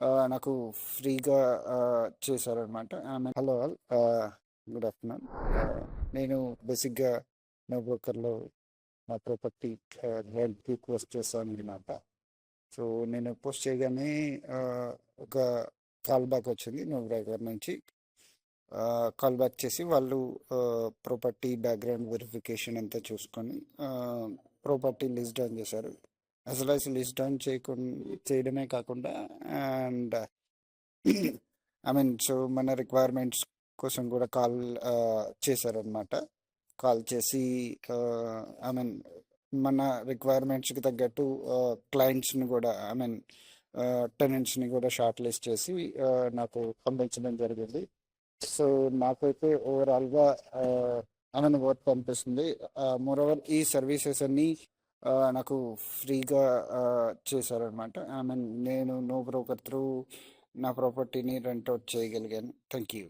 నాకు ఫ్రీగా చేశారనమాట. Hello all, good afternoon. నేను బేసిక్‌గా నో బ్రోకర్‌లో నా ప్రాపర్టీ రెంట్‌కి పోస్ట్ చేశాననమాట. సో, నేను పోస్ట్ చేయగానే ఒక కాల్ బ్యాక్ వచ్చింది నో బ్రోకర్ నుంచి. కాల్ బ్యాక్ చేసి వాళ్ళు ప్రాపర్టీ బ్యాక్‌గ్రౌండ్ వెరిఫికేషన్ అంతా చూసుకొని ప్రాపర్టీ లిస్ట్ డౌన్ చేశారు. అసలు లిస్ట్ డౌన్ చేయడమే కాకుండా అండ్ సో మన రిక్వైర్మెంట్స్ కోసం కూడా కాల్ చేశారనమాట. కాల్ చేసి ఐ మీన్ మన రిక్వైర్మెంట్స్కి తగ్గట్టు క్లయింట్స్ని కూడా టెనెంట్స్ని కూడా షార్ట్ లిస్ట్ చేసి నాకు పంపించడం జరిగింది. సో నాకైతే ఓవరాల్గా వర్క్ అనిపిస్తుంది. మోరోవర్ ఈ సర్వీసెస్ అన్నీ నాకు ఫ్రీగా చేశారనమాట. నేను నో బ్రోకర్ త్రూ నా ప్రాపర్టీని రెంట్ అవుట్ చేయగలిగాను. Thank you.